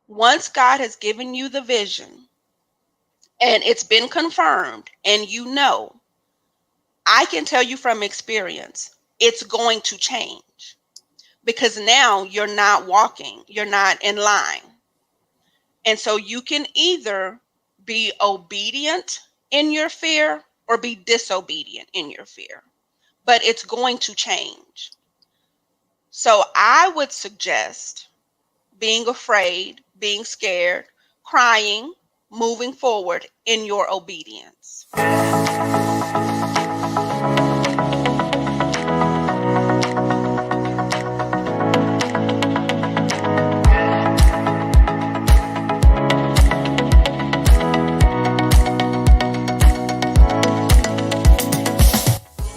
Once God has given you the vision and it's been confirmed and you know, I can tell you from experience, it's going to change because now you're not walking, you're not in line. And so you can either be obedient in your fear or be disobedient in your fear, but it's going to change. So I would suggest being afraid, being scared, crying, moving forward in your obedience.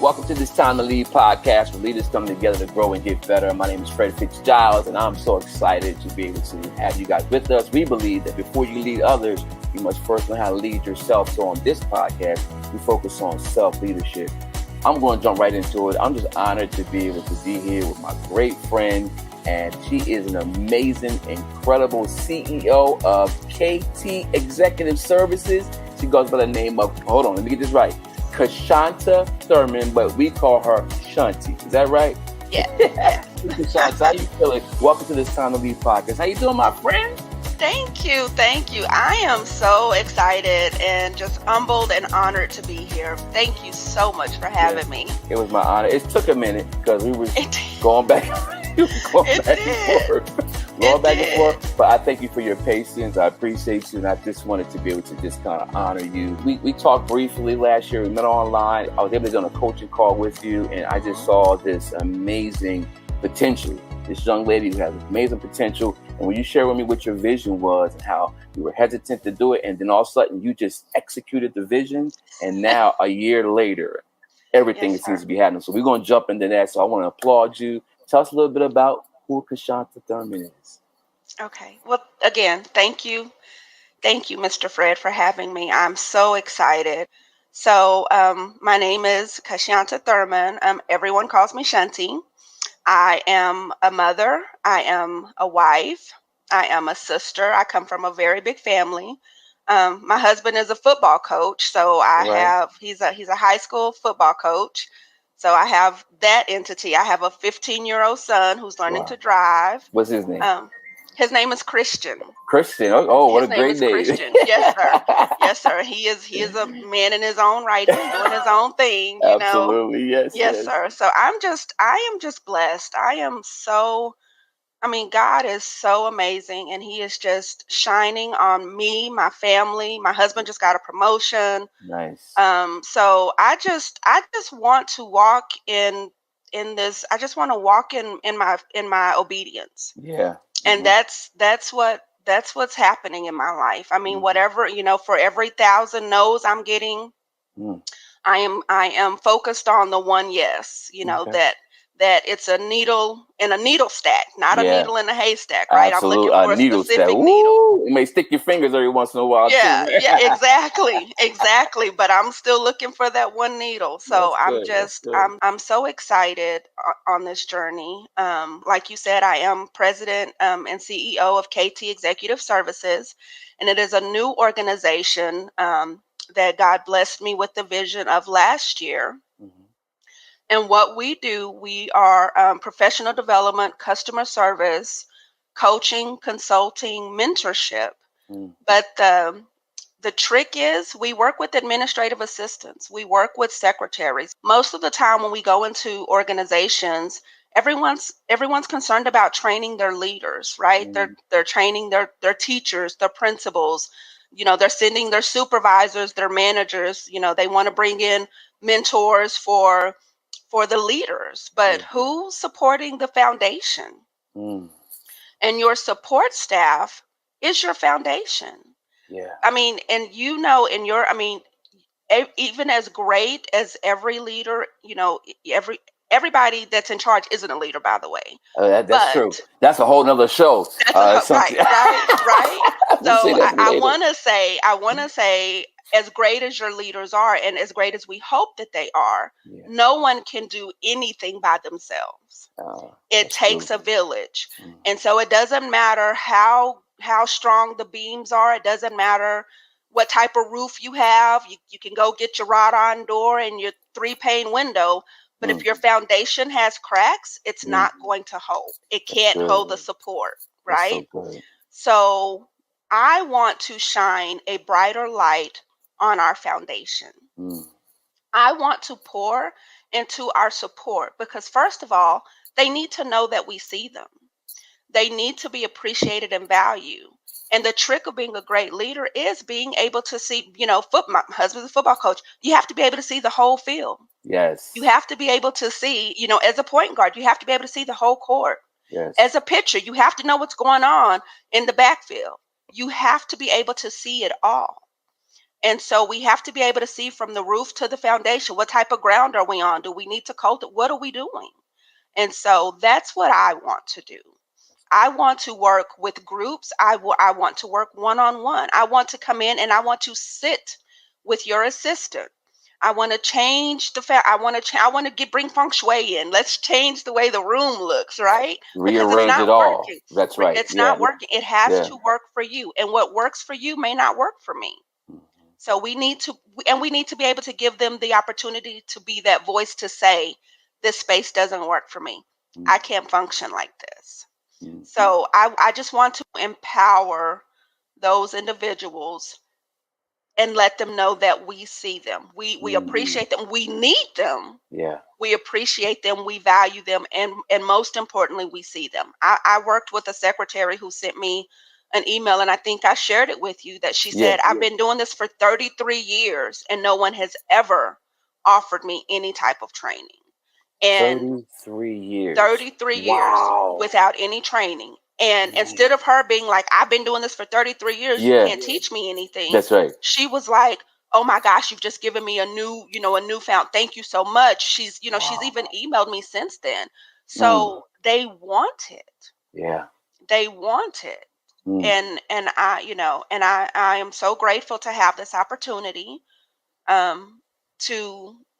Welcome to this Time to Lead podcast where leaders come together to grow and get better. My name is Fred Fitzgiles, and I'm so excited to be able to have you guys with us. We believe that before you lead others, you must first learn how to lead yourself. So on this podcast, we focus on self-leadership. I'm going to jump right into it. I'm just honored to be able to be here with my great friend, and she is an amazing, incredible CEO of KT Executive Services. She goes by the name of, hold on, let me get this right, Kashanta Thurman, but we call her Shanti. Is that right? Yeah. Kashanta, how you feeling? Welcome to this Time to Lead podcast. How you doing, my friend? Thank you. Thank you. I am so excited and just humbled and honored to be here. Thank you so much for having me. It was my honor. It took a minute because we were going back. Going back and forth, but I thank you for your patience. I appreciate you, and I just wanted to be able to just kind of honor you. We talked briefly last year. We met online. I was able to do a coaching call with you, and I just saw this amazing potential. This young lady who has amazing potential, and when you share with me what your vision was and how you were hesitant to do it, and then all of a sudden you just executed the vision, and now a year later, everything seems to be happening. So we're going to jump into that. So I want to applaud you. Tell us a little bit about who Kashanta Thurman is. Okay. Well, again, thank you. Thank you, Mr. Fred, for having me. I'm so excited. So my name is Kashanta Thurman. Everyone calls me Shanti. I am a mother. I am a wife. I am a sister. I come from a very big family. My husband is a football coach, so he's a high school football coach. So I have that entity. I have a 15-year-old son who's learning to drive. What's his name? His name is Christian. Christian. Oh, what a great name. Christian. Yes, sir. Yes, sir. He is a man in his own right. He's doing his own thing. You Absolutely. know? Yes, sir. So I am just blessed. God is so amazing, and he is just shining on me, my family. My husband just got a promotion. Nice. So I just want to walk in this. I just want to walk in my obedience. Yeah. And that's what's happening in my life. I mean, whatever, for every 1,000 no's I'm getting, I am focused on the one yes, that it's a needle in a needle stack, not a needle in a haystack, right? Absolutely. I'm looking for a specific needle. You may stick your fingers every once in a while. Yeah, too. yeah, exactly. But I'm still looking for that one needle. So I'm so excited on this journey. Like you said, I am president and CEO of KT Executive Services, and it is a new organization that God blessed me with the vision of last year. And what we do, we are professional development, customer service, coaching, consulting, mentorship. But the trick is we work with administrative assistants. We work with secretaries. Most of the time when we go into organizations, everyone's concerned about training their leaders, right? They're training their teachers, their principals. They're sending their supervisors, their managers. They want to bring in mentors for the leaders, but who's supporting the foundation? And your support staff is your foundation. Yeah. I mean, and even as great as every leader, everybody that's in charge isn't a leader, by the way. That's true. That's a whole nother show. Right. So I want to say, as great as your leaders are, and as great as we hope that they are, no one can do anything by themselves. It takes a village. And so it doesn't matter how how strong the beams are. It doesn't matter what type of roof you have. You can go get your wrought-on door and your 3-pane window, but if your foundation has cracks, it's not going to hold. It can't hold the support, right? So I want to shine a brighter light on our foundation. I want to pour into our support because, first of all, they need to know that we see them. They need to be appreciated and valued. And the trick of being a great leader is being able to see, my husband's a football coach. You have to be able to see the whole field. Yes. You have to be able to see, as a point guard, you have to be able to see the whole court. Yes. As a pitcher, you have to know what's going on in the backfield. You have to be able to see it all. And so we have to be able to see from the roof to the foundation. What type of ground are we on? Do we need to cultivate? What are we doing? And so that's what I want to do. I want to work with groups. I want to work one-on-one. I want to come in and I want to sit with your assistant. I want to change I want to bring feng shui in. Let's change the way the room looks, right? Rearrange it all. Working. That's right. It's not working. It has to work for you. And what works for you may not work for me. So we need to be able to give them the opportunity to be that voice to say, this space doesn't work for me. I can't function like this. So I just want to empower those individuals and let them know that we see them. We appreciate them. We need them. Yeah. We appreciate them. We value them. And most importantly, we see them. I worked with a secretary who sent me an email, and I think I shared it with you, that she said, I've been doing this for 33 years and no one has ever offered me any type of training. And 33 years. 33 years without any training. And instead of her being like, I've been doing this for 33 years, you can't teach me anything. That's right. She was like, oh my gosh, you've just given me a newfound, thank you so much. She's even emailed me since then. So they want it. Yeah. They want it. And I am so grateful to have this opportunity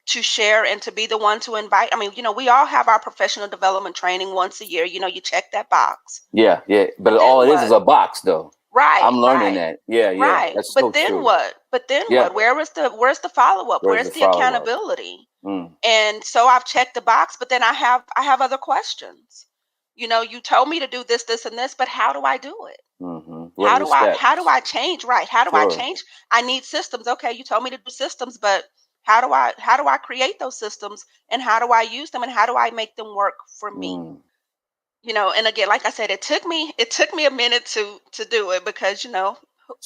to share and to be the one to invite. I mean, we all have our professional development training once a year. You check that box. Yeah. But all it is a box, though. Right. I'm learning that. Yeah. Right. That's but then true. what? Where's the follow up? Where's the accountability? And so I've checked the box, but then I have other questions. You told me to do this, this, and this, but how do I do it? How do I change? Right. How do I change? I need systems. Okay. You told me to do systems, but how do I create those systems, and how do I use them, and how do I make them work for me? And again, like I said, it took me a minute to do it because, So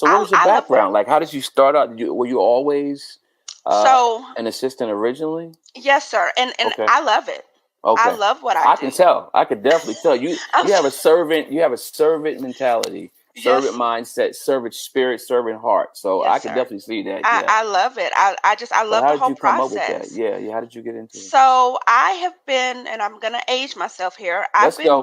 what was your background? Like, how did you start out? Were you always an assistant originally? Yes, sir. And okay. I love it. Okay. I love what I do. I can tell. I could definitely tell. You have a servant mentality. Servant mindset, servant spirit, servant heart. So I can definitely see that. Yeah. I love it. I love the whole process. How did you come up with that? Yeah. How did you get into it? So I have been, and I'm gonna age myself here. I've been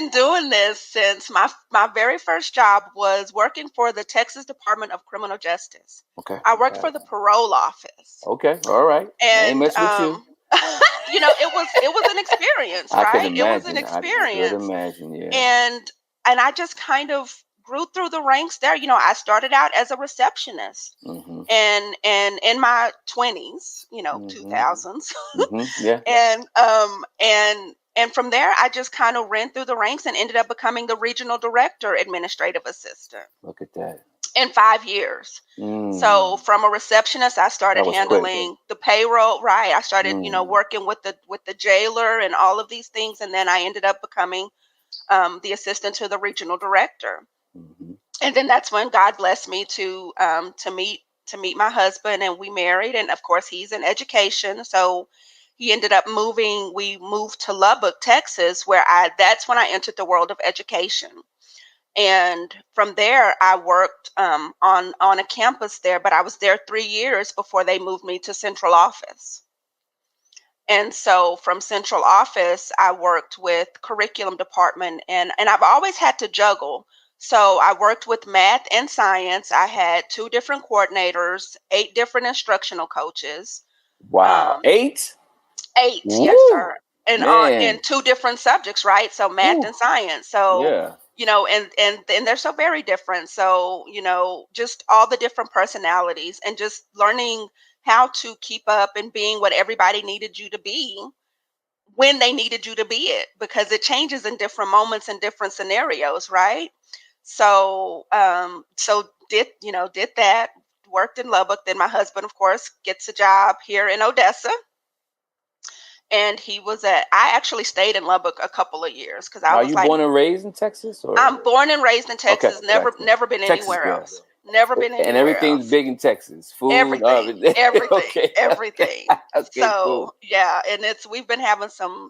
doing this since my very first job was working for the Texas Department of Criminal Justice. Okay. I worked for the parole office. Okay. All right. And mess with you. It was an experience, right? It was an experience. I could imagine, yeah. And I just kind of grew through the ranks there. I started out as a receptionist, and in my 20s, 2000s, yeah. And from there, I just kind of ran through the ranks and ended up becoming the regional director, administrative assistant. Look at that. In 5 years. So from a receptionist, I started handling the payroll. Right. I started, working with the jailer and all of these things. And then I ended up becoming the assistant to the regional director. And then that's when God blessed me to meet my husband, and we married. And of course, he's in education. So he ended up moving. We moved to Lubbock, Texas, that's when I entered the world of education. And from there, I worked on a campus there, but I was there 3 years before they moved me to central office. And so from central office, I worked with curriculum department, and I've always had to juggle. So I worked with math and science. I had 2 different coordinators, 8 different instructional coaches. Wow. 8? 8, Woo! Yes, sir. And in 2 different subjects, right? So math and science. So, and they're so very different. So, just all the different personalities and just learning how to keep up and being what everybody needed you to be when they needed you to be it, because it changes in different moments and different scenarios, right? So did that, worked in Lubbock. Then my husband, of course, gets a job here in Odessa, and I actually stayed in Lubbock a couple of years because I Are was you like, born and raised in Texas, or? I'm born and raised in Okay, Texas. Never gotcha. never been Texas anywhere girl. else. Never been And anywhere everything's else. big in Texas. Food, Everything, everything. everything, Okay. everything. Okay, cool. So yeah, and we've been having some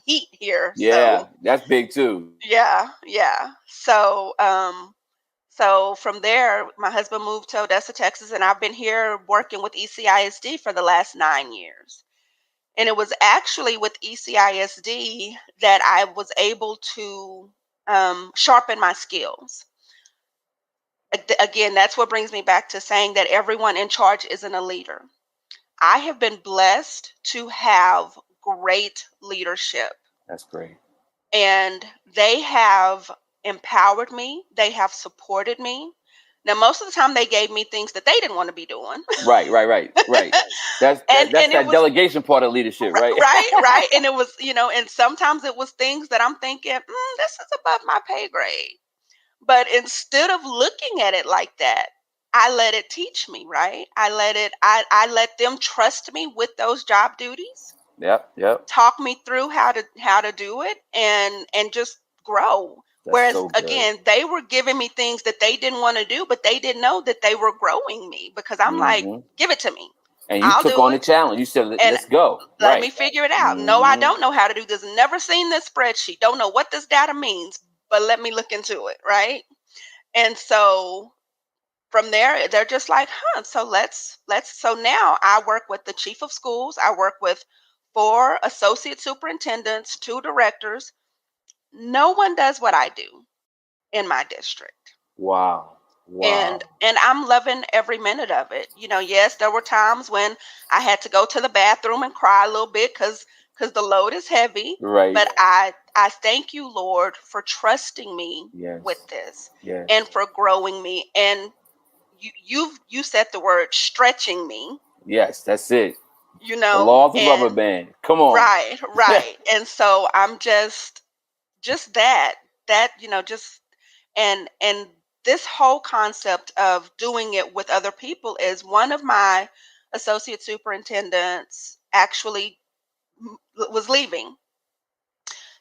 heat here. Yeah, So that's big too. yeah, yeah. So from there, my husband moved to Odessa, Texas, and I've been here working with ECISD for the last 9 years. And it was actually with ECISD that I was able to sharpen my skills. Again, that's what brings me back to saying that everyone in charge isn't a leader. I have been blessed to have great leadership, That's great. and they have empowered me. They have supported me. Now, most of the time, they gave me things that they didn't want to be doing. Right. That's and that it was delegation part of leadership, right? right. And it was, and sometimes it was things that I'm thinking, this is above my pay grade. But instead of looking at it like that, I let it teach me, right? I let them trust me with those job duties, Yep. talk me through how to do it, and just grow. That's Whereas so good. again, they were giving me things that they didn't want to do, but they didn't know that they were growing me, because I'm like, give it to me. And you I'll took do on the it. challenge. You said, And let's go. let me figure it out. No, I don't know how to do this. Never seen this spreadsheet. Don't know what this data means, but let me look into it, right? And so from there, they're just like, so now I work with the chief of schools. I work with 4 associate superintendents, 2 directors. No one does what I do in my district. Wow. And I'm loving every minute of it. Yes, there were times when I had to go to the bathroom and cry a little bit because the load is heavy. Right. But I thank you, Lord, for trusting me with this and for growing me. And you said the word stretching me. Yes, that's it. The law of the rubber band. Come on. Right. And so I'm just that just and this whole concept of doing it with other people is one of my associate superintendents actually was leaving.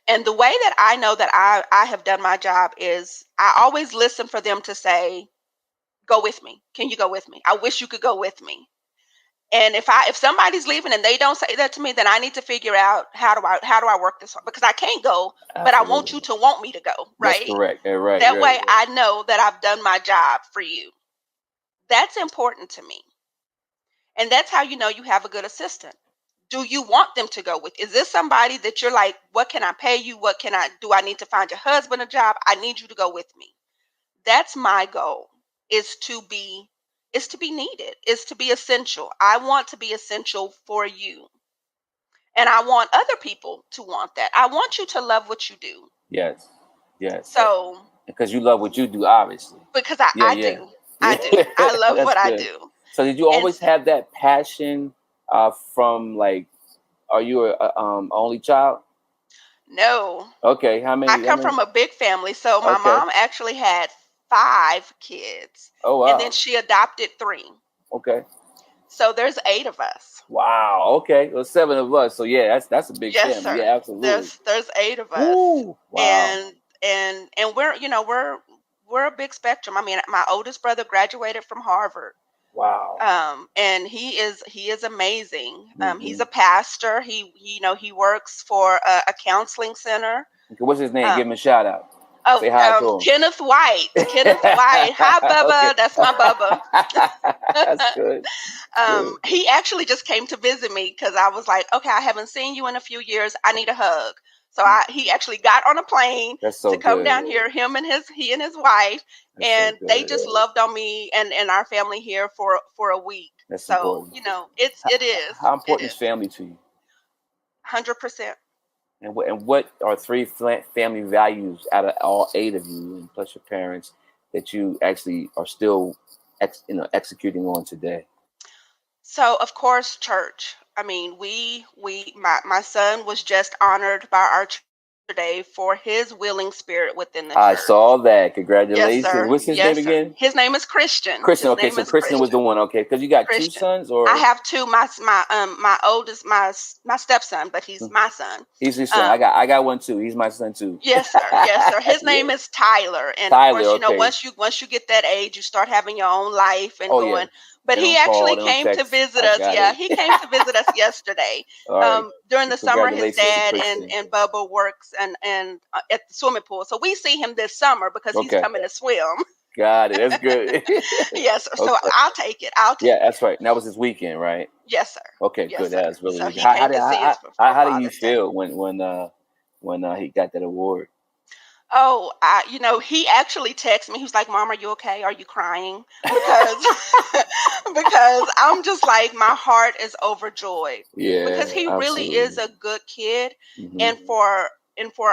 And the way that I know that I have done my job is I always listen for them to say, go with me. Can you go with me? I wish you could go with me. And if somebody's leaving and they don't say that to me, then I need to figure out how do I work this out, because I can't go. Absolutely. But I want you to want me to go, right? That's correct. Right. That way I know that I've done my job for you. That's important to me. And that's how you know you have a good assistant. Do you want them to go with? Is this somebody that you're like, what can I pay you? What can I do? I need to find your husband a job. I need you to go with me. That's my goal, is to be needed, is to be essential. I want to be essential for you. And I want other people to want that. I want you to love what you do. Yes. So because you love what you do, obviously. Because I do. I love what I do. So did you always have that passion from, like, are you a only child? No. Okay. How many? I come from a big family. So my mom actually had 5 kids. Oh, wow. And then she adopted 3. Okay. So there's 8 of us. Wow. Okay. Well, 7 of us. So yeah, that's a big family. Sir. Yeah, absolutely. There's 8 of us. Ooh, wow. And we're a big spectrum. I mean, my oldest brother graduated from Harvard. Wow. And he is amazing. He's a pastor. He works for a counseling center. Okay, what's his name? Give him a shout out. Oh, say hi to him. Kenneth White. Hi, Bubba. Okay. That's my Bubba. That's good. He actually just came to visit me because I was like, okay, I haven't seen you in a few years. I need a hug. So he actually got on a plane to come down here. He and his wife, and they just loved on me and our family here for a week. That's so important. it is. How important is family to you? 100%. And what are three family values out of all 8 of you, and plus your parents, that you actually are still executing on today? So of course, church. I mean, my son was just honored by our church today for his willing spirit within the I church. saw that. Yes, Congratulations. sir. What's his name Yes, sir. again? His name is Christian. Christian. His Okay, name so is Christian was the Christian. one. Okay, because you got 2 Christian. sons, I or have two. My oldest, my stepson, but he's my son. he's your son. Um, I got one too. He's my son too. yes, sir. Yes, sir. His Yeah. name is Tyler, and of Tyler. course, Okay. once you get that age, you start having your own life and Oh yeah. going. But They he don't call. actually They don't came to text. visit I us. got Yeah, it. he came to visit us yesterday. All right. During the summer, his Congratulations to dad Christian. and Bubba works and at the swimming pool, so we see him this summer because he's Okay. coming to swim. Got it. That's good. Yes, sir. So Okay. I'll take it. I'll take Yeah, it. that's right. And that was his weekend, right? Yes, sir. Okay, Yes, good. sir. That's really, So really good. he came to see us for How do you Father's Day. feel when he got that award? Oh, he actually texted me. He was like, "Mom, are you okay? Are you crying?" Because because I'm just like my heart is overjoyed Yeah, because he really is absolutely. a good kid, and Hmm. for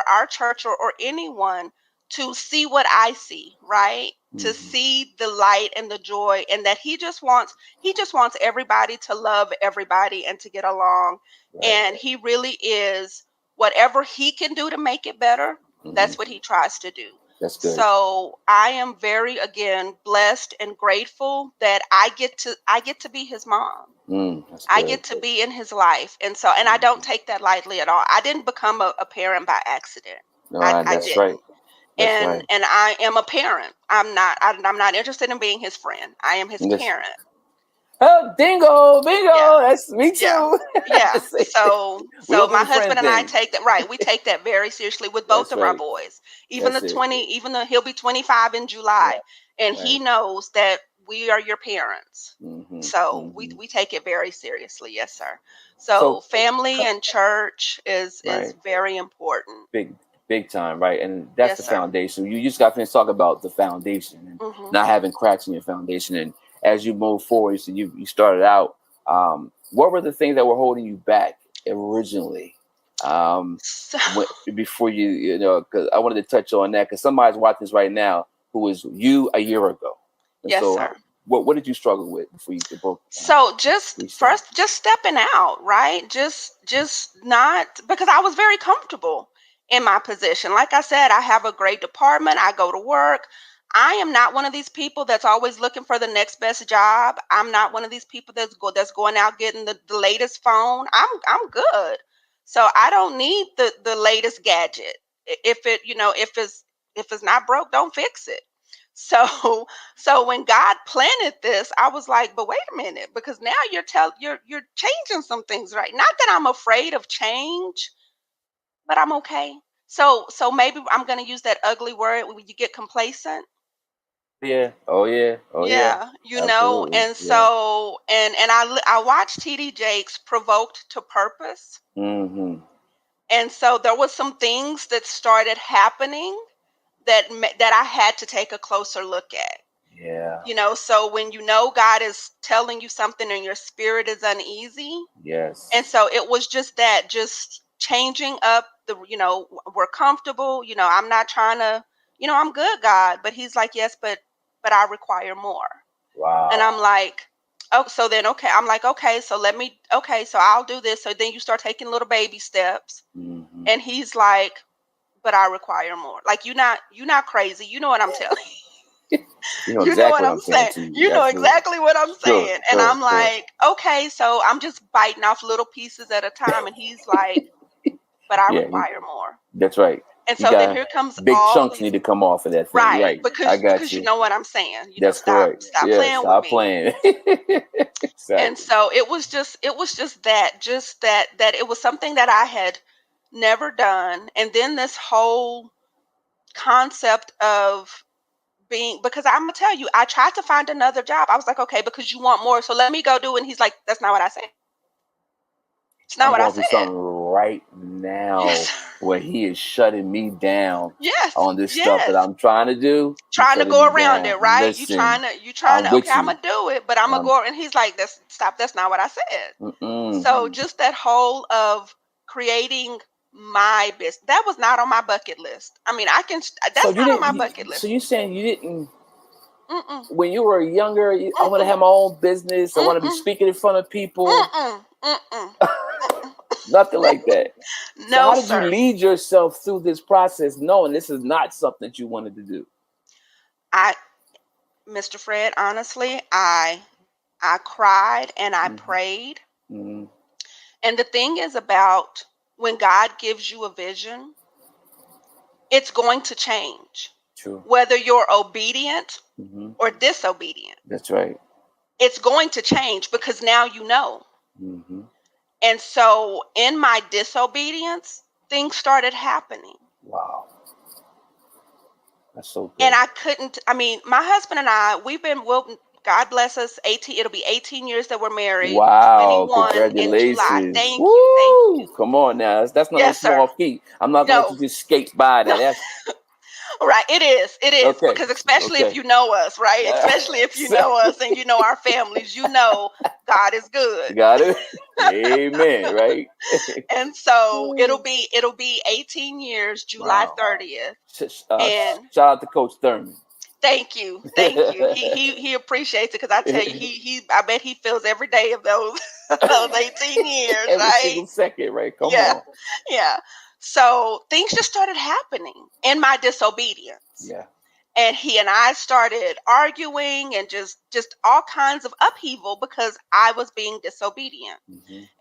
our church or anyone to see what I see, right? To Hmm. see the light and the joy, and that he just wants everybody to love everybody and to get along, Right. and he really is whatever he can do to make it better. Hmm. That's what he tries to do. That's good. So I am very again blessed and grateful that I get to be his mom. That's I good. get to be in his life. And I don't take that lightly at all. I didn't become a parent by accident. All I, right, I that's right. didn't. That's And right. and I am a parent. I'm not interested in being his friend. I am his And this, parent. oh, dingo, Yeah. bingo. That's me Yeah. too. Yeah. See, we So don't do my the friend husband and I thing. take that right. We take that very seriously with both That's of our right. boys. That's it. Even though he'll be 25 in Right. July, and he Right. knows that we are your parents. Hmm. So we Hmm. we take it very seriously. Yes, sir. So So, family and church is right. very important. Big time, right? And that's Yes, the sir. foundation. You just got to finish talking about the foundation and Mhm. not having cracks in your foundation. And as you move forward, so you started out. What were the things that were holding you back originally? So, Before because I wanted to touch on that because somebody's watching this right now who was you a year ago, and yes, so sir. what did you struggle with before you broke So just reached that? first, just stepping out, right? Just not because I was very comfortable in my position. Like I said, I have a great department. I go to work. I am not one of these people that's always looking for the next best job. I'm not one of these people that's going out getting the latest phone. I'm good. So I don't need the latest gadget. If it, if it's not broke, don't fix it. So so when God planted this, I was like, but wait a minute, because now you're changing some things, right? Not that I'm afraid of change, but I'm okay. So maybe I'm gonna use that ugly word when you get complacent. Yeah. Oh yeah. Oh yeah. Yeah, Absolutely. and Yeah. so and I watched TD Jakes Provoked to Purpose. Hmm. And so there was some things that started happening that I had to take a closer look at. Yeah. So when God is telling you something and your spirit is uneasy, and Yes. so it was just changing up we're comfortable, I'm not trying to, I'm good, God, but he's like, yes, but I require more. And I'm Wow. like, oh, so then, okay, I'm like, okay, so okay, so I'll do this. So then you start taking little baby steps, Hmm. and he's like, but I require more. Like, you're not crazy. You know what I'm telling You know You know exactly what what I'm I'm saying saying. to you. You know Absolutely. exactly what I'm Sure. saying. And Sure. I'm Sure. like, okay, so I'm just biting off little pieces at a time. And he's like, but I Yeah. require more. That's right. And You so then got here comes big all chunks these need to come off of that thing. You're right, right. I because got you you. know what I'm saying. That's Stop correct. stop Yeah. playing with Stop me. playing. And Exactly. so it was just that it was something that I had never done. And then this whole concept of being because I'm gonna tell you, I tried to find another job. I was like, okay, because you want more, so let me go do it. And he's like, that's not what I said. It's not I'm what I going through said. something right now Yes, where he is shutting me down yes, on this stuff that yes. I'm trying to do. He's Trying to shutting go me around down. it, right? Listen, You trying I'm to, okay, with I'm you. gonna do it, but I'm gonna Um, go. And he's like, that's not what I said. mm-mm. So just that whole of creating. my business. That was not on my bucket list. I mean, that's not on my bucket list. So you're saying you didn't, when you were younger, I want to have my own business. I want to be speaking in front of people. Nothing like that. No, so how did sir. you lead yourself through this process knowing this is not something that you wanted to do? Mr. Fred, honestly, I cried and I prayed. And the thing is about when God gives you a vision, it's going to change. True. Whether you're obedient or disobedient. That's right. It's going to change because now you know. And so in my disobedience, things started happening. Wow. That's so good. And my husband and I, God bless us, it'll be 18 years that we're married. Wow, congratulations. In July. Thank you. Come on now. That's not a small feat. I'm not going to just skate by that. That's right. It is. Okay. Because especially if you know us, right? Especially if you know us and you know our families, you know God is good. Got it. Amen. Right. And so it'll be 18 years, July 30th. And shout out to Coach Thurman. Thank you. He appreciates it because I tell you, I bet he feels every day of those 18 years, every single second, right? Come on. Yeah. So things just started happening in my disobedience. Yeah. And he and I started arguing and just all kinds of upheaval because I was being disobedient.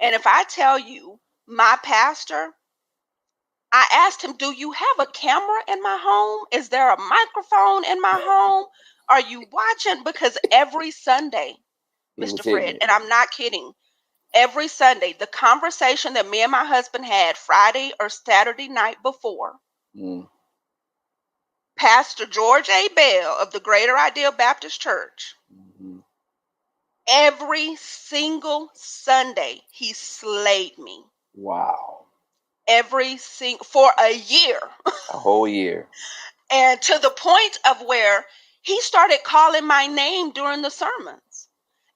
And if I tell you, my pastor, I asked him, do you have a camera in my home? Is there a microphone in my home? Are you watching? Because every Sunday, Mr. Fred, and I'm not kidding, every Sunday, the conversation that me and my husband had Friday or Saturday night before, Pastor George A. Bell of the Greater Ideal Baptist Church, every single Sunday, he slayed me. Wow. For a year. A whole year. And to the point of where he started calling my name during the sermons.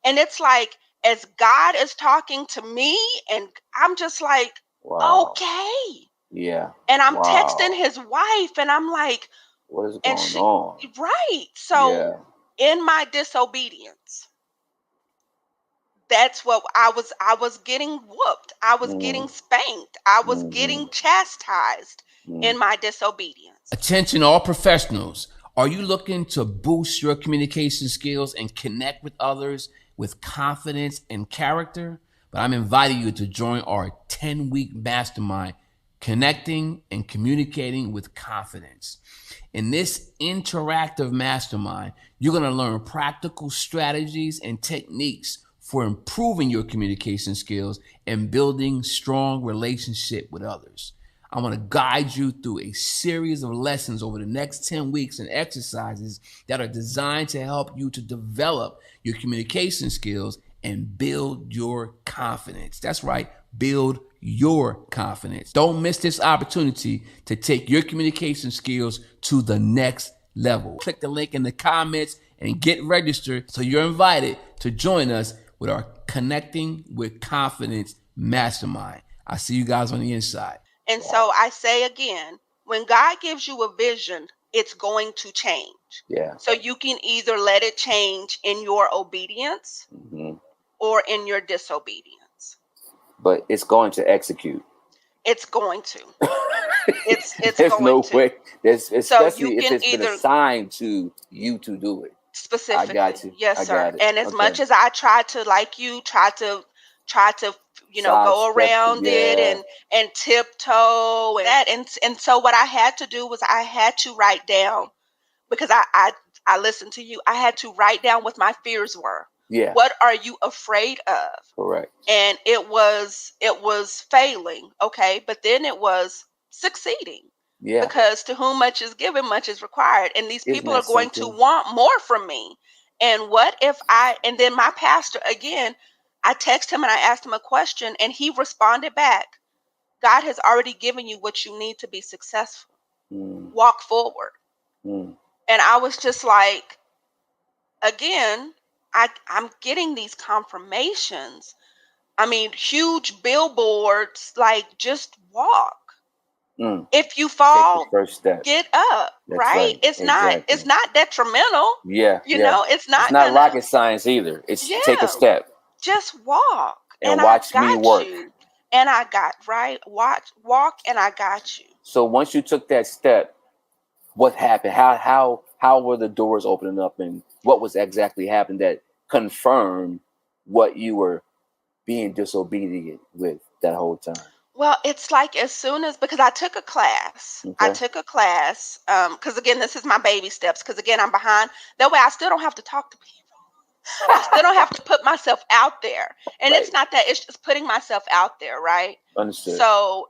And it's like, as God is talking to me, and I'm just like, okay. Yeah. And I'm texting his wife, and I'm like, what is going on? Right. So in my disobedience, that's what I was getting whooped. I was getting spanked. I was getting chastised in my disobedience. Attention all professionals. Are you looking to boost your communication skills and connect with others with confidence and character? But I'm inviting you to join our 10-week mastermind, Connecting and Communicating with Confidence. In this interactive mastermind, you're going to learn practical strategies and techniques for improving your communication skills and building strong relationship with others. I want to guide you through a series of lessons over the next 10 weeks and exercises that are designed to help you to develop your communication skills and build your confidence. That's right, build your confidence. Don't miss this opportunity to take your communication skills to the next level. Click the link in the comments and get registered so you're invited to join us with our Connecting with Confidence Mastermind. I see you guys on the inside. And so I say again, when God gives you a vision, it's going to change. Yeah. So you can either let it change in your obedience or in your disobedience. But it's going to execute. It's going to. It's There's going no to. way. Especially So you if can it's been either assigned to you to do it. specifically. I got you. Yes, I sir. got it. And as Okay. much as I try to, like you, try to go Sidestep around it, it and tiptoe and that, and so what I had to do was I had to write down, because I listened to you. I had to write down what my fears were. Yeah. What are you afraid of? Correct. And it was failing, okay, but then it was succeeding. Yeah. Because to whom much is given, much is required, and these Isn't people that are going to something? want more from me. And what if and then my pastor, again, I texted him and I asked him a question, and he responded back, God has already given you what you need to be successful. Walk forward. Mm. And I was just like, again, I'm getting these confirmations. I mean, huge billboards, like, just walk. If you Take the fall, first step. get up, That's right? right. It's Exactly. not detrimental. Yeah. You Yeah. know, it's It's not not gonna, rocket science either. It's take a yeah, step just walk and and I watch me got work. you. And I got, right? Walk and I got you. So once you took that step, what happened? How were the doors opening up, and what was exactly happening that confirmed what you were being disobedient with that whole time? Well, it's like as soon as, because I took a class. I Okay. took a class, because again, this is my baby steps, because again, I'm behind. That way I still don't have to talk to people. I still don't have to put myself out there. And Right. it's not that, it's just putting myself out there, right? Understood. So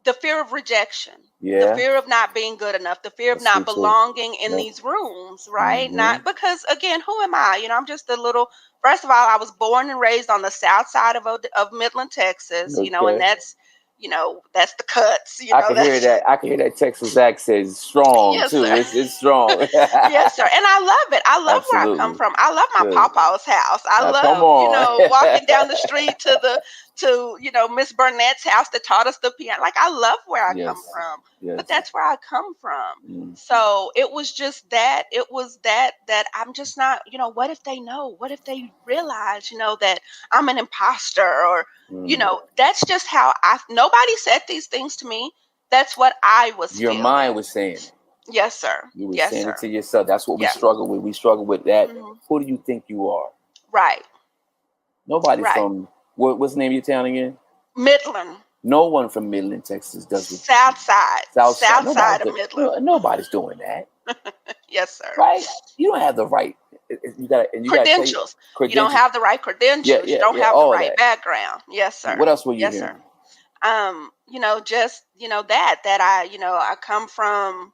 the fear of rejection, the Yeah. fear of not being good enough, the fear of That's me not too. belonging in Yep. these rooms, right? Mm-hmm. Not because, again, who am I? You know, I'm just a little, first of all, I was born and raised on the south side of Midland, Texas, you know, and Okay. that's, you know, that's the cuts, you I know, can hear that's, that. I can hear that Texas accent. It's strong yes, too. sir. It's strong. Yes, sir. And I love it. I love where I come Absolutely. from. I love my Good. papa's house. I Now come love, you on. know, walking down the street to you know, Miss Burnett's house that taught us the piano. Like I love where I come Yes. from. But Yes. that's where I come from. Mm. So it was just that, it was that I'm just not, you know, what if they know? What if they realize, you know, that I'm an imposter, or, you Mm. know, that's just how nobody said these things to me. That's what I was Your mind feeling. was saying it. Yes, sir. You were Yes, saying it sir. to yourself. That's what we Yeah. struggle with. We struggle with that. Hmm. Who do you think you are? Right. Nobody Right. from what's the name of your town again? Midland. No one from Midland, Texas does what you do. South side. South side. South side of Midland. Nobody's doing that, Yes, sir. right? You don't have the right. You got to tell you Credentials. You don't have the right credentials. You don't have the all of right that. background. Yes, sir. What else were you Yes, hearing? sir. You know, just, you know, that I, you know, I come from,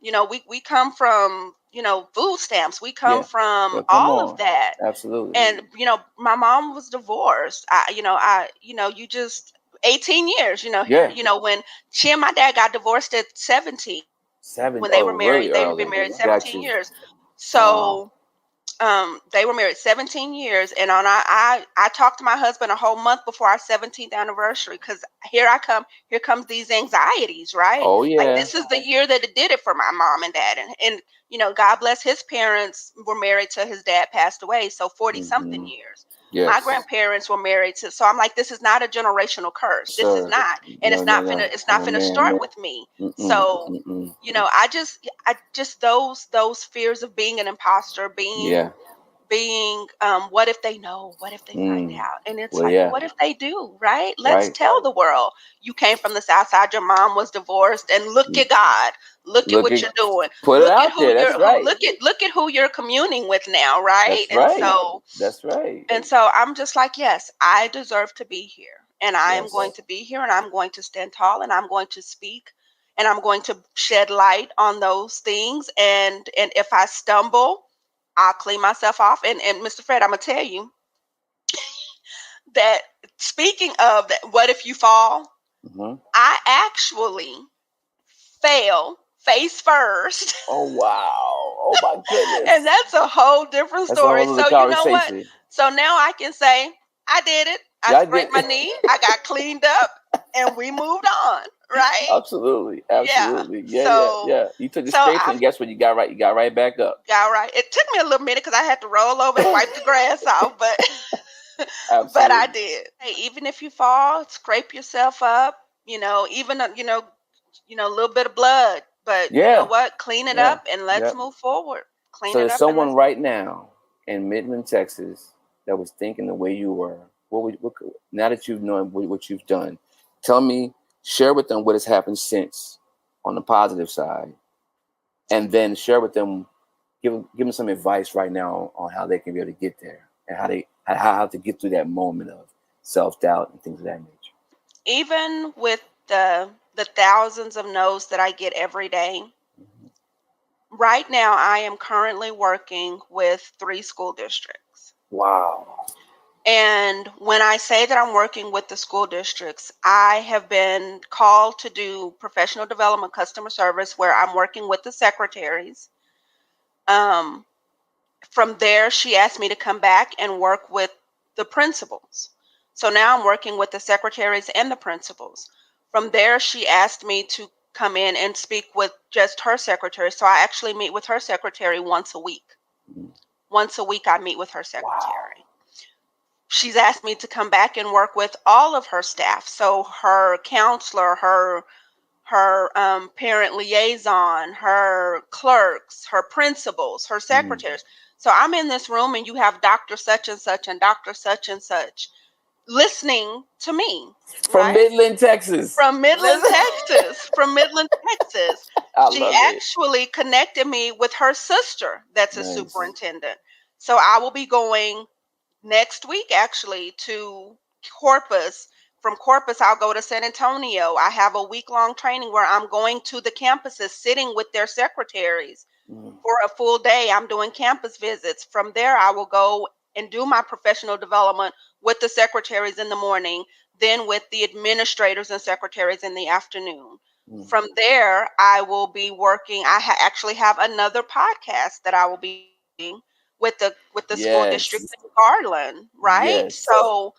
you know, we come from, you know, food stamps. We come Yeah. from Come all on. of that. Absolutely. And, you know, my mom was divorced. You know, you just 18 years, you know, Yeah. you know, when she and my dad got divorced at 17, when they were really married, they've early. been married Got 17 you. years. Wow. So they were married 17 years, and I talked to my husband a whole month before our 17th anniversary, because here comes these anxieties, right? Oh Like yeah. this is the year that it did it for my mom and dad, and you know, God bless, his parents were married till his dad passed away, so 40 something Mhm. years. My Yes. grandparents were married to, so I'm like, this is not a generational curse. This is Sir. not, and No, no, no. it's not No, finna man. start with me. Mm-mm. So Mm-mm. you know, I just those fears of being an imposter, Yeah. being what if they know, what if they find Mm. out, and it's Well, like, well, yeah. what if they do, right? Let's Right. tell the world you came from the south side, your mom was divorced, and look at God, look at Look what at you're doing, put it look at out there. That's right. look at who you're communing with now, right? That's right. That's And right. so I'm just like, yes, I deserve to be here, and I am going Yes. to be here, and I'm going to stand tall, and I'm going to speak, and I'm going to shed light on those things, and if I stumble, I'll clean myself off. And Mr. Fred, I'm gonna tell you that, speaking of that, what if you fall? Mhm. I actually fell face first. Oh wow. Oh my goodness. And that's a whole different That's a whole story. other So you know what? conversation. So now I can say I did it. I Yeah, I scraped my did. knee. I got cleaned up, and we moved on. Right? Absolutely. Yeah. Absolutely. Yeah. So Yeah. You took the so scrapes, I and guess what? You got right. You got right back up. got right. It took me a little minute because I had to roll over and wipe the grass off, but but I Absolutely. did. Hey, even if you fall, scrape yourself up. You know, even a little bit of blood, but you know Yeah. what? Clean it Yeah. up and let's Yep. move forward. Clean So it there's up and someone let's. right now in Midland, Texas, that was thinking the way you were. Now that you've known what you've done, tell me, share with them what has happened since on the positive side, and then share with them, give them some advice right now on how they can be able to get there and how to get through that moment of self-doubt and things of that nature. Even with the thousands of no's that I get every day, Mhm. right now I am currently working with 3 school districts. Wow. And when I say that I'm working with the school districts, I have been called to do professional development customer service where I'm working with the secretaries. Um, from there, she asked me to come back and work with the principals. So now I'm working with the secretaries and the principals. From there, she asked me to come in and speak with just her secretary. So I actually meet with her secretary once a week. Mhm. Once a week, I meet with her Wow. secretary. She's asked me to come back and work with all of her staff. So her counselor, her parent liaison, her clerks, her principals, her Mhm. secretaries. So I'm in this room and you have Dr. such and such and Dr. such and such listening to me, From right? Midland, Texas. From Midland, Listen. Texas. From Midland, Texas. I She love it. actually connected me with her sister that's a Nice. superintendent. So I will be going next week actually to Corpus. From Corpus, I'll go to San Antonio. I have a week-long training where I'm going to the campuses, sitting with their secretaries Mhm. for a full day. I'm doing campus visits. From there, I will go and do my professional development with the secretaries in the morning, then with the administrators and secretaries in the afternoon. Mhm. From there, I will be working. I actually have another podcast that I will be doing with the school district Yes. in Garland, right? Yes. So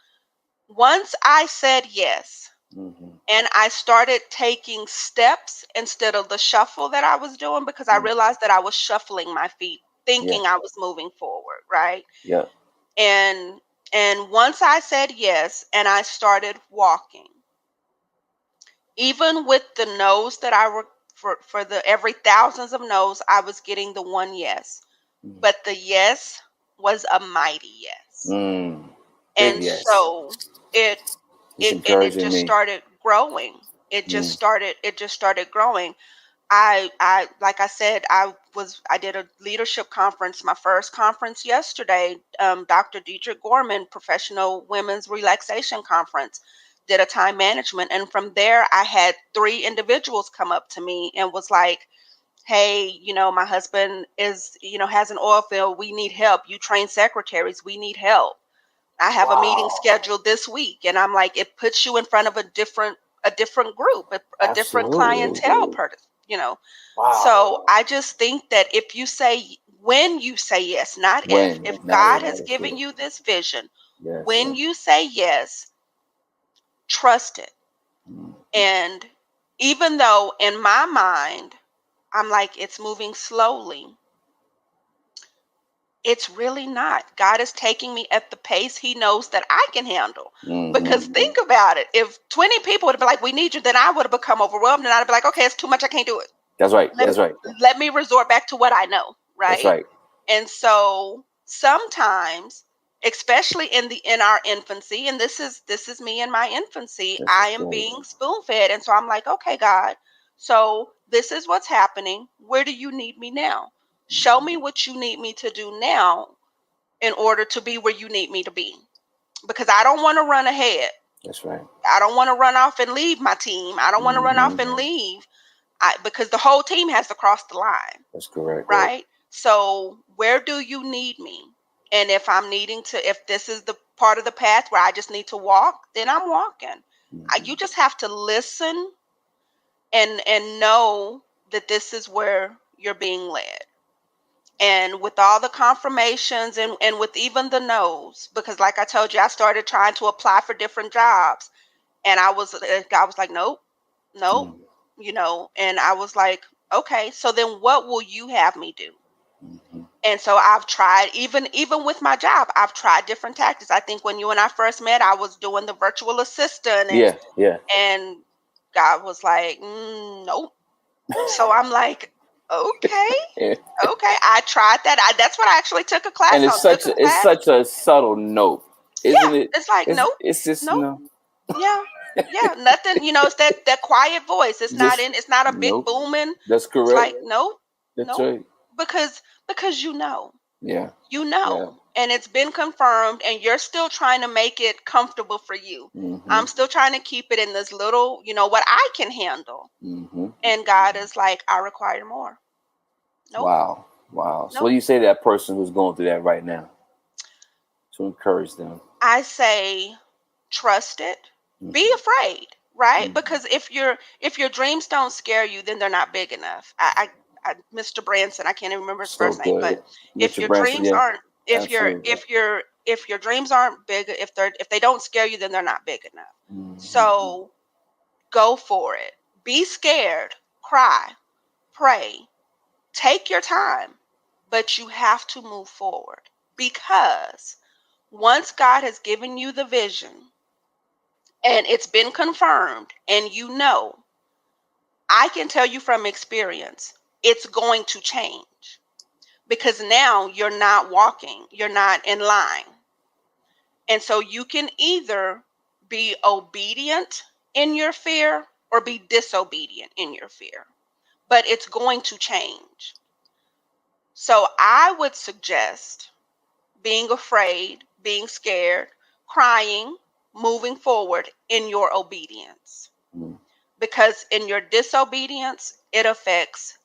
once I said yes, Mhm. and I started taking steps instead of the shuffle that I was doing, because I Mhm. realized that I was shuffling my feet, Yeah. thinking I was moving forward, right? Yeah. And once I said yes and I started walking, even with the no's that I were for the every thousands of no's, I was getting the one yes. Mhm. But the yes was a mighty yes. Mm. Big And yes. so it It's it encouraging just me. started growing. It just started growing. I like I said, I did a leadership conference, my first conference yesterday. Dr. Deidre Gorman, Professional Women's Relaxation Conference, did a time management, and from there I had 3 individuals come up to me and was like, "Hey, my husband has an oil field. We need help. You train secretaries. We need help. I have a meeting Wow. scheduled this week." And I'm like, it puts you in front of a different group, a different Absolutely. clientele person. Wow. So I just think that if you say when you say yes, not if When, not God if. has given you this vision, Yes. when you say yes, trust it. Mhm. And even though in my mind I'm like, it's moving slowly, it's really not. God is taking me at the pace He knows that I can handle. Because Mhm. think about it. If 20 people would have been like, "We need you," then I would have become overwhelmed and I'd be like, "Okay, it's too much. I can't do it. That's right. Let, That's right. let me resort back to what I know." That's Right. right. And so sometimes, especially in our infancy, and this is me in my infancy, This I is am great. being spoon fed. And so I'm like, "Okay, God, so this is what's happening. Where do you need me now? Show me what you need me to do now in order to be where you need me to be." Because I don't want to run ahead. That's right. I don't want to run off and leave my team. I don't want to run off and leave because the whole team has to cross the line, That's correct. right? So where do you need me? And if I'm needing to, if this is the part of the path where I just need to walk, then I'm walking. Mhm. You just have to listen and know that this is where you're being led. And with all the confirmations and with even the no's, because like I told you, I started trying to apply for different jobs, and God was like, "Nope, nope," Mhm. And I was like, "Okay, so then what will you have me do?" Mhm. And so I've tried, even with my job, I've tried different tactics. I think when you and I first met, I was doing the virtual assistant, and Yeah. Yeah. and God was like, "Nope." So I'm like, "Okay, Yeah. okay." I tried that. That's what I actually took a And class it's on. Took a class. such a subtle note, isn't Yeah, it? it's like, "Nope, It's just nope." no. Yeah, yeah, nothing. It's that quiet voice. It's not Just in. It's not a big nope. booming. That's It's correct. like, "Nope, That's nope," right. because Yeah. you Yeah. know, and it's been confirmed, and you're still trying to make it comfortable for you. I'm Mhm. still trying to keep it in this little, what I can handle. Mhm. And God is like, "I require more." Nope, Wow. Wow. So what nope. do you say to that person who's going through that right now to encourage them? I say, trust it. Be Mhm. afraid, right? Mhm. Because if your dreams don't scare you, then they're not big enough. Mr. Branson, I can't even remember his So first name, but good. if Richard your Branson, dreams yeah. aren't, Absolutely. if your dreams aren't big, if they don't scare you, then they're not big enough. Mhm. So Go for it. Be scared. Cry. Pray. Take your time. But you have to move forward, because once God has given you the vision and it's been confirmed, and I can tell you from experience, it's going to change, because now you're not walking, you're not in line. And so you can either be obedient in your fear or be disobedient in your fear, but it's going to change. So I would suggest being afraid, being scared, crying, moving forward in your obedience. Mm. Because in your disobedience, it affects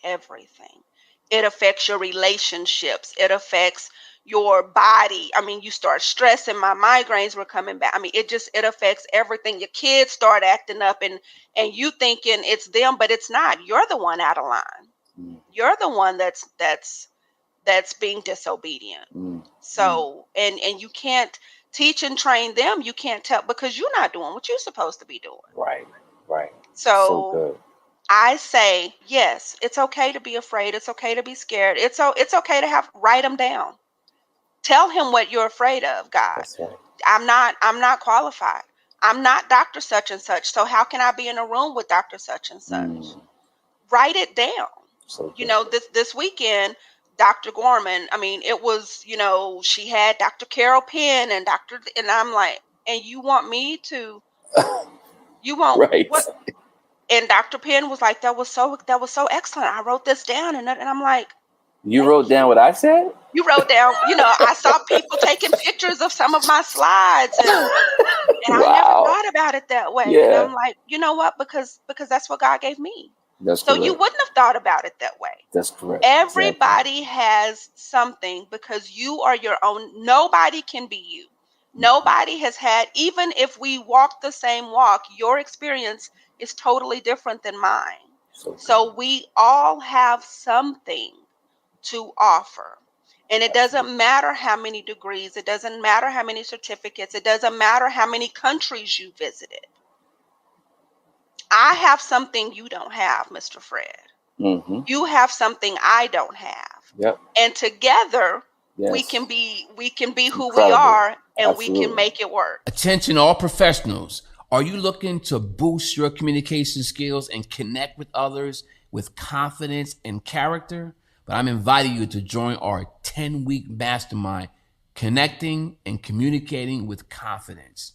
everything. It affects your relationships. It affects your body. I mean, you start stressing. My migraines were coming back. I mean, it affects everything. Your kids start acting up, and you thinking it's them, but it's not. You're the one out of line. Mm. You're the one that's being disobedient. Mm. So, and you can't teach and train them. You can't tell, because you're not doing what you're supposed to be doing. Right. So good. I say, yes, it's okay to be afraid. It's okay to be scared. It's okay to write them down. Tell him what you're afraid of, God. That's right. I'm not qualified. I'm not Dr. Such and Such. So how can I be in a room with Dr. Such and Such? Write it down. So this weekend, Dr. Gorman, I mean, it was, she had Dr. Carol Penn and I'm like, and you want me to, you want right. what? And Dr. Penn was like, that was so excellent. I wrote this down, and I'm like, you wrote down what I said? You wrote down, I saw people taking pictures of some of my slides, and Wow. I never thought about it that way. Yeah. And I'm like, you know what? Because that's what God gave me. That's so correct. You wouldn't have thought about it that way. That's correct. Everybody has something, because you are your own. Nobody can be you. Nobody has had, even if we walk the same walk, your experience is totally different than mine. So we all have something to offer. And it doesn't matter how many degrees, it doesn't matter how many certificates, it doesn't matter how many countries you visited. I have something you don't have, Mr. Fred. Mm-hmm. You have something I don't have. Yep. And together, yes. we can be who Incredible. we are, and Absolutely. we can make it work. Attention all professionals. Are you looking to boost your communication skills and connect with others with confidence and character? But I'm inviting you to join our 10-week mastermind, Connecting and Communicating with Confidence.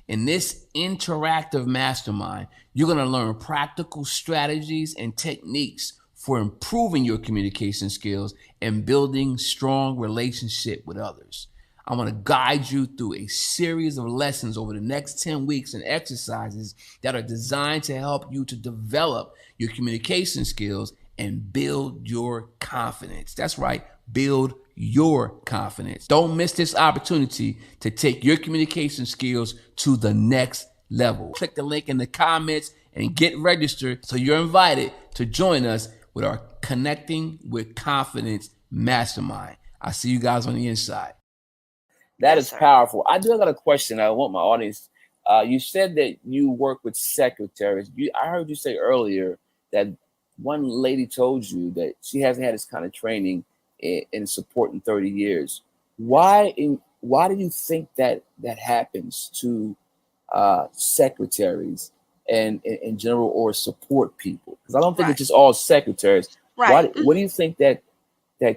In this interactive mastermind, you're going to learn practical strategies and techniques for improving your communication skills and building strong relationship with others. I want to guide you through a series of lessons over the next 10 weeks and exercises that are designed to help you to develop your communication skills and build your confidence. That's right, build your confidence. Don't miss this opportunity to take your communication skills to the next level. Click the link in the comments and get registered so you're invited to join us with our Connecting with Confidence Mastermind. I see you guys on the inside. That is powerful. I do got a question. I want my audience. You said that you work with secretaries. I heard you say earlier that one lady told you that she hasn't had this kind of training in support in 30 years. Why do you think that happens to secretaries and in general, or support people? Because I don't think it's just all secretaries. Right. What do you think that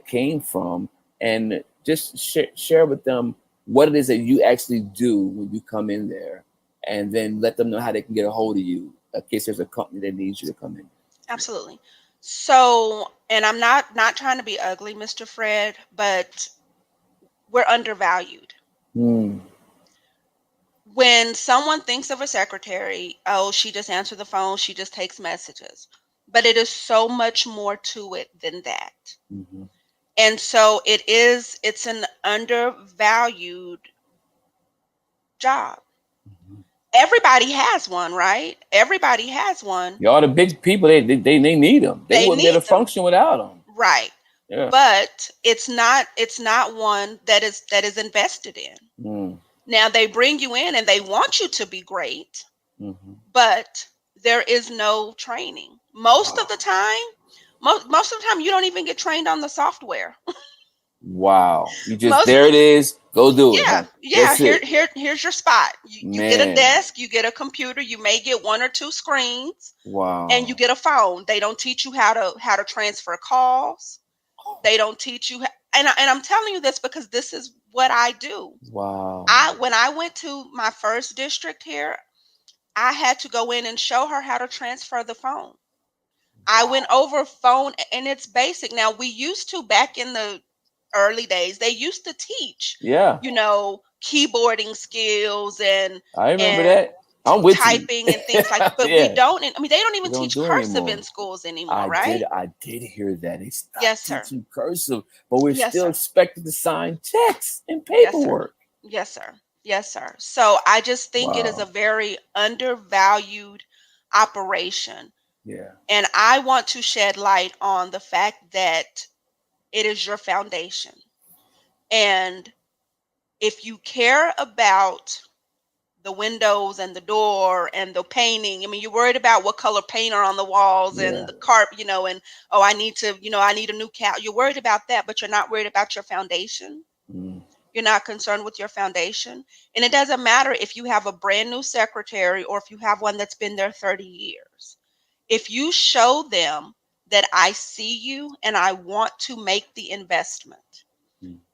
came from? And just share with them what it is that you actually do when you come in there, and then let them know how they can get a hold of you in case there's a company that needs you to come in. Absolutely. So, and I'm not trying to be ugly, Mr. Fred, but we're undervalued. Mm. When someone thinks of a secretary, oh, she just answers the phone, she just takes messages. But it is so much more to it than that. Mm-hmm. And so it's an undervalued job. Mm-hmm. Everybody has one, right? Everybody has one. All the big people, they need them. They wouldn't be able to function without them. Right. Yeah. But it's not one that is invested in. Mm. Now they bring you in and they want you to be great, mm-hmm. but there is no training. Most of the time, most of the time, you don't even get trained on the software. Wow. You just, Most, there it is. Go do it, huh? yeah. That's it. Here's your spot. You get a Man. desk, you get a computer, you may get 1 or 2 screens, Wow. and you get a phone. They don't teach you how to transfer calls. They don't teach you, and I'm telling you this because this is what I do. Wow. When I went to my first district here, I had to go in and show her how to transfer the phone. I went over phone, and it's basic. Now, we used to, back in the early days, they used to teach, Yeah. keyboarding skills and I remember that. I'm with typing you. and things like that. But Yeah. we don't. I mean, they don't even They don't teach do it cursive anymore. in schools anymore, right? I did hear that. They stopped Yes, sir. teaching cursive, but we're Yes, still sir. expected to sign checks and Yes, sir. paperwork. Yes, sir. Yes, sir. So I just think it is Wow. a very undervalued operation. Yeah. And I want to shed light on the fact that it is your foundation. And if you care about the windows and the door and the painting, I mean, you're worried about what color paint are on the walls Yeah. and the carpet, and I need a new couch. You're worried about that, but you're not worried about your foundation. Mm. You're not concerned with your foundation. And it doesn't matter if you have a brand new secretary or if you have one that's been there 30 years. If you show them that I see you and I want to make the investment,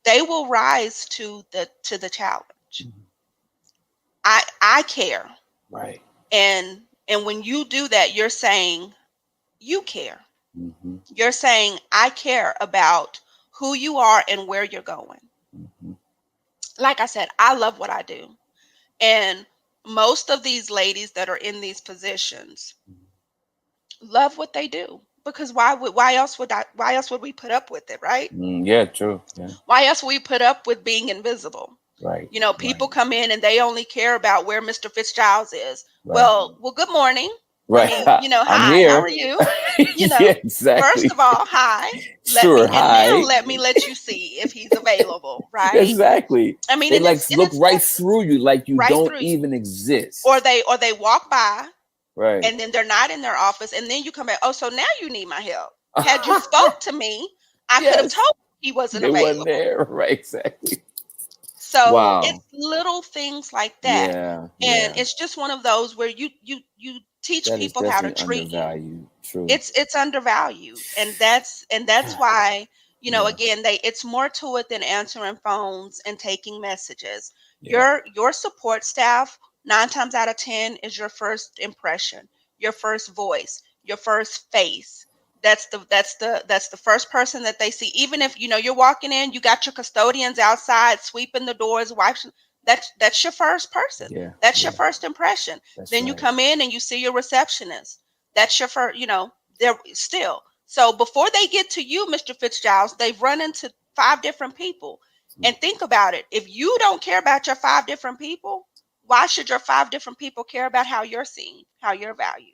they will rise to the challenge. I care. Right. And when you do that, you're saying you care. Mm-hmm. You're saying I care about who you are and where you're going. Mm-hmm. Like I said, I love what I do. And most of these ladies that are in these positions love what they do, because why else would we put up with it, right? Yeah, true. Yeah. Why else would we put up with being invisible? Right. People come in and they only care about where Mr. Fitzgiles is. Right. Well, good morning. Right. I mean, I'm hi, here. how are you? Yeah, exactly. First of all, hi. Sure, hi. And now let you see if he's available, right? Exactly. I mean, they look right through you like you don't even exist. Or they walk by, right, and then they're not in their office, and then you come back. Oh, so now you need my help. Had you spoke to me, I could have told you he wasn't available. Wasn't there, right? Exactly. So it's little things like that, and it's just one of those where you teach that people how to treat you. True. It's undervalued, and that's why again, it's more to it than answering phones and taking messages. Your support staff 9 times out of 10 is your first impression, your first voice, your first face. That's the first person that they see. Even if you're walking in, you got your custodians outside sweeping the doors, wiping. That's your first person. That's your first impression. Then you come in and you see your receptionist. That's your first. They're still. So before they get to you, Mr. Fitzgiles, they've run into 5 different people. And think about it. If you don't care about your 5 different people, why should your 5 different people care about how you're seen, how you're valued?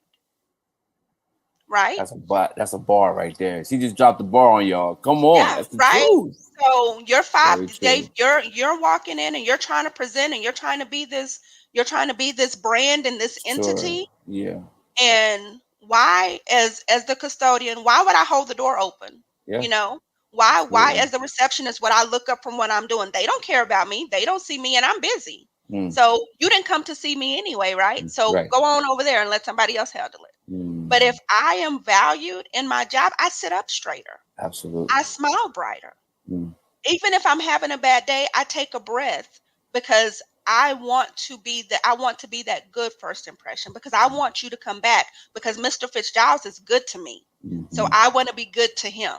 Right? That's a bar right there. She just dropped the bar on y'all. Come on, that's the truth. So you're 5. You're walking in and you're trying to present and you're trying to be this. You're trying to be this brand and this entity. Yeah. And why, as the custodian, why would I hold the door open? Yeah. Why as the receptionist would I look up from what I'm doing? They don't care about me. They don't see me, and I'm busy. So you didn't come to see me anyway, right? So go on over there and let somebody else handle it. But if I am valued in my job, I sit up straighter. Absolutely. I smile brighter. Even if I'm having a bad day, I take a breath, because I want to be that good first impression, because I want you to come back, because Mr. Fitzgiles is good to me. So I want to be good to him.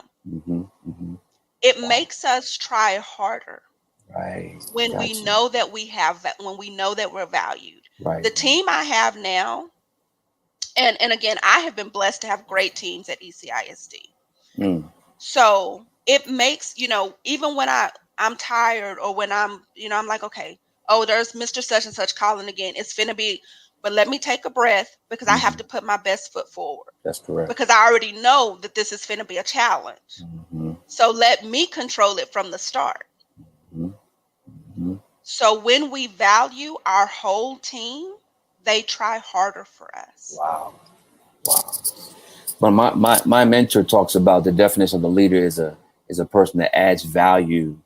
It makes us try harder. Right. When we know that we're valued. Right. The team I have now, and again, I have been blessed to have great teams at ECISD. So it makes, even when I'm tired, or when I'm like, okay, oh, there's Mr. Such and Such calling again. It's finna be, but let me take a breath, because I have to put my best foot forward. That's correct. Because I already know that this is finna be a challenge. So let me control it from the start. So when we value our whole team, they try harder for us. Wow. Wow. But my mentor talks about the definition of a leader is a person that adds value,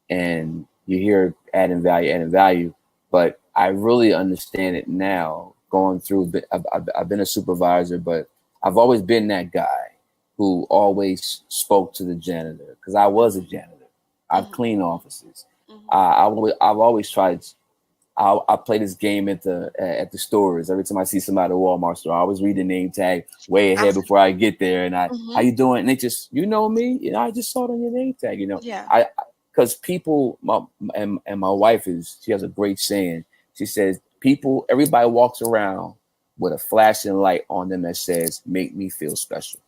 and you hear adding value, but I really understand it now going through. I've been a supervisor, but I've always been that guy who always spoke to the janitor because I was a janitor. I've cleaned offices. I've always tried. I play this game at the stores. Every time I see somebody at a Walmart store, I always read the name tag way ahead before I get there. And how you doing? And they just, you know me, I just saw it on your name tag. Yeah. Because people, and my wife she has a great saying. She says, everybody walks around with a flashing light on them that says, "Make me feel special."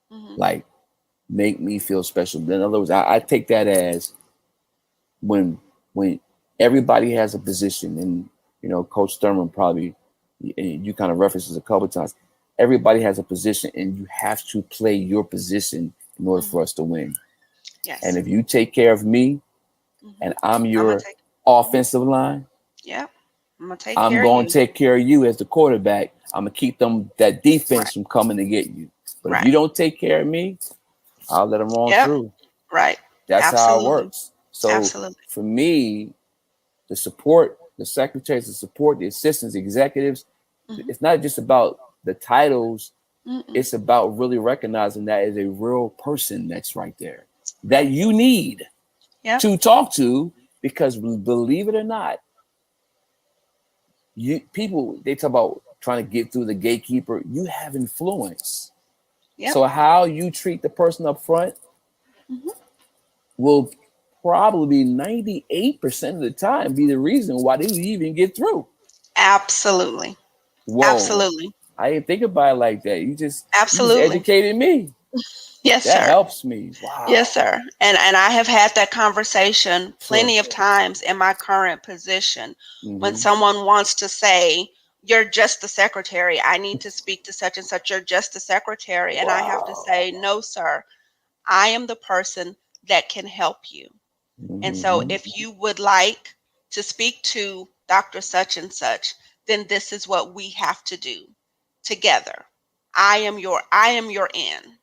Like, make me feel special. In other words, I take that as when everybody has a position, and Coach Thurman probably, you kind of references a couple of times. Everybody has a position, and you have to play your position in order for us to win. Yes. And if you take care of me, and I'm your offensive line, I'm going to take care of you as the quarterback. I'm gonna keep that defense from coming to get you. But if you don't take care of me, I'll let them run through. Right. That's how it works. So for me, the support, the secretaries, the support, the assistants, the executives, it's not just about the titles. It's about really recognizing that as a real person that's right there that you need to talk to, because believe it or not, people, they talk about trying to get through the gatekeeper. You have influence. So how you treat the person up front will probably 98% of the time be the reason why they even get through. Absolutely. Whoa. Absolutely. I didn't think about it like that. You just Absolutely educated me. Yes, that sir. helps me. Wow. Yes, sir. And I have had that conversation plenty of times in my current position. When someone wants to say, "You're just the secretary. I need to speak to such and such. You're just the secretary." And I have to say, "No, sir. I am the person that can help you. And so if you would like to speak to Dr. Such and such, then this is what we have to do together. I am your in."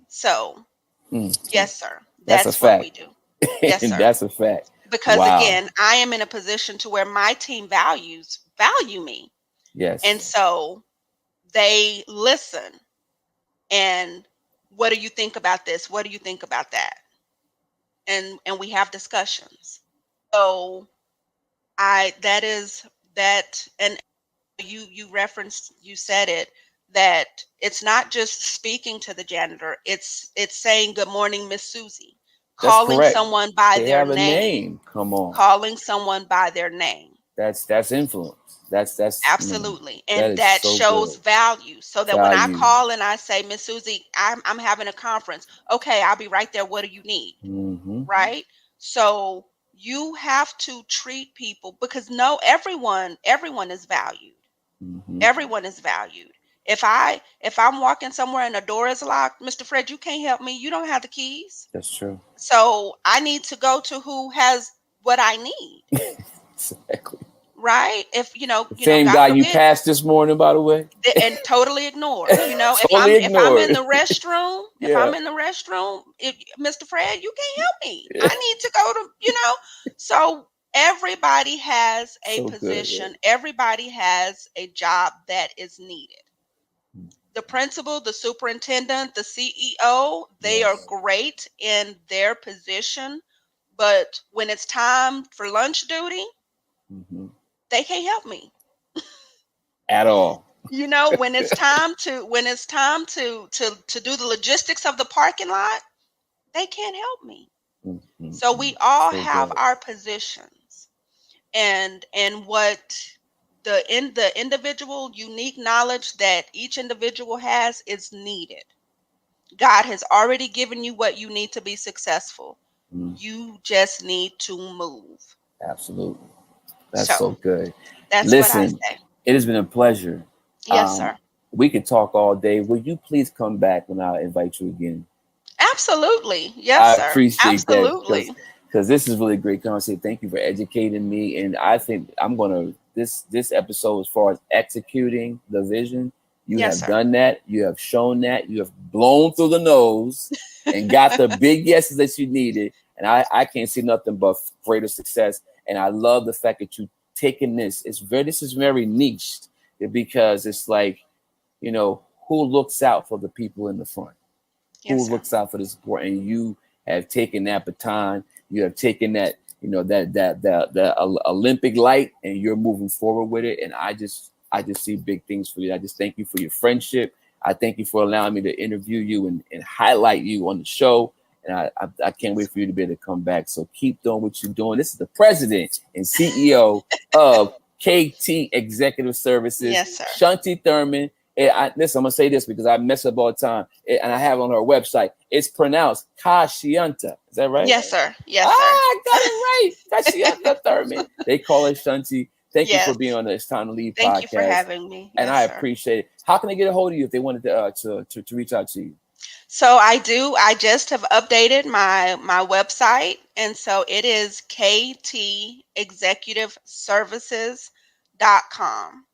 So, yes, sir. That's what we do. Yes, sir. That's a fact. Because again, I am in a position to where my team value me. Yes. And so they listen. And what do you think about this? What do you think about that? And we have discussions. So and you referenced, you said it, that it's not just speaking to the janitor, it's saying, "Good morning, Miss Susie." Calling someone by their name. Come on. Calling someone by their name. That's influence. That's absolutely. And that shows value. So that when I call and I say, "Miss Susie, I'm having a conference." "Okay, I'll be right there. What do you need?" Right? So you have to treat people, because everyone is valued. Everyone is valued. If I'm walking somewhere and the door is locked, "Mr. Fred, you can't help me. You don't have the keys." That's true. So I need to go to who has what I need. Exactly. Right? If same guy you passed this morning, by the way, and totally ignored. If I'm in the restroom, Mr. Fred, you can't help me. I need to go to So everybody has a position. Good, everybody has a job that is needed. The principal, the superintendent, the CEO, they are great in their position, but when it's time for lunch duty, they can't help me at all. When it's time to do the logistics of the parking lot, they can't help me. So we all have our positions, and what the individual unique knowledge that each individual has is needed. God has already given you what you need to be successful. You just need to move. Absolutely. That's so good. That's what I say. It has been a pleasure. Yes, sir. We could talk all day. Will you please come back when I invite you again? Absolutely. Yes, sir. I appreciate that. because this is really great conversation. Thank you for educating me. And I think I'm going to, this episode, as far as executing the vision, you have done that. You have shown that. You have blown through the nose and got the big yeses that you needed. And I can't see nothing but greater success. And I love the fact that you've taken this. This is very niched, because it's like, you know, who looks out for the people in the front? Who looks out for the support? And you have taken that baton. You have taken that, you know, that Olympic light, and you're moving forward with it. And I just see big things for you. I just thank you for your friendship. I thank you for allowing me to interview you and highlight you on the show. And I can't wait for you to be able to come back. So keep doing what you're doing. This is the president and CEO of KT Executive Services, yes, sir. Shanti Thurman. Listen, I'm going to say this because I mess up all the time. And I have it on her website. It's pronounced Kashianta. Is that right? Yes, sir. Yes, sir. I got it right. Kashianta Thurman. They call her Shanti. Thank you for being on the It's Time to Lead podcast. Thank you for having me. And I appreciate it. How can they get a hold of you if they wanted to reach out to you? So I just have updated my website. And so it is ktexecutiveservices.com.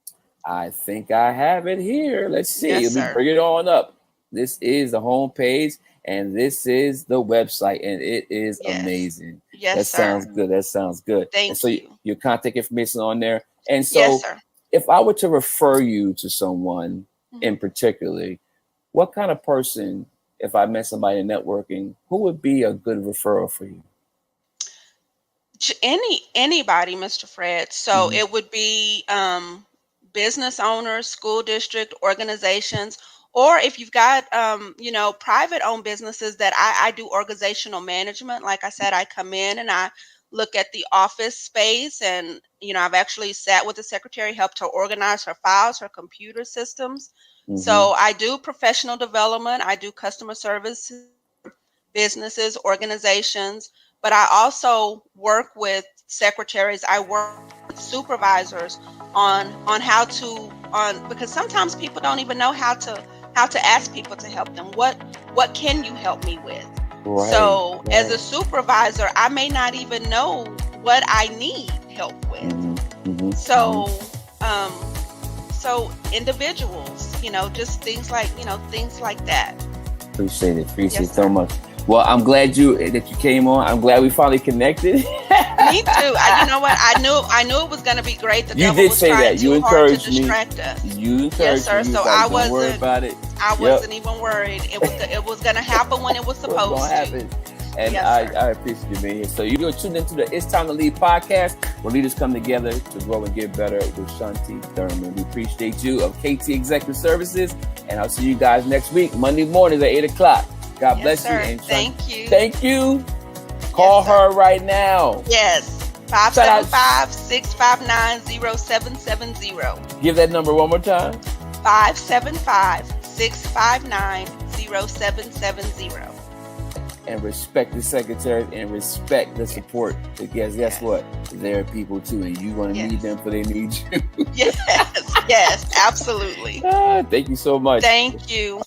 I think I have it here. Let's see. Yes, Let me bring it on up. This is the homepage, and this is the website, and it is amazing. Yes, that sir. sounds good. That sounds good. Thank you. Your contact information on there. And so, yes, sir. If I were to refer you to someone in particular, what kind of person, if I met somebody in networking, who would be a good referral for you? Anybody, Mr. Fred. So it would be business owners, school district, organizations, or if you've got, private owned businesses that I do organizational management. Like I said, I come in and I look at the office space, and, I've actually sat with the secretary, helped her organize her files, her computer systems. So I do professional development. I do customer service, businesses, organizations, but I also work with secretaries. I work with supervisors on how to, because sometimes people don't even know how to ask people to help them. What can you help me with? So as a supervisor, I may not even know what I need help with. So individuals, just things like that. Appreciate it so much. Well, I'm glad that you came on. I'm glad we finally connected. Me too. You know what? I knew it was going to be great. The devil was trying too hard to distract us. You encouraged me. So I wasn't worried about it. I wasn't even worried. It was going to happen when it was supposed to. And I appreciate you being here. So you're tuned into the It's Time to Lead podcast, where leaders come together to grow and get better with Shanti Thurman. We appreciate you of KT Executive Services, and I'll see you guys next week, Monday mornings at 8 o'clock. God bless you. And thank you. Thank you. Call her right now. Yes. 575-659-0770. Give that number one more time. 575-659-0770. And respect the secretary and respect the support. Because guess what? They're people too, and you're going to need them for they need you. Yes, absolutely. Thank you so much. Thank you.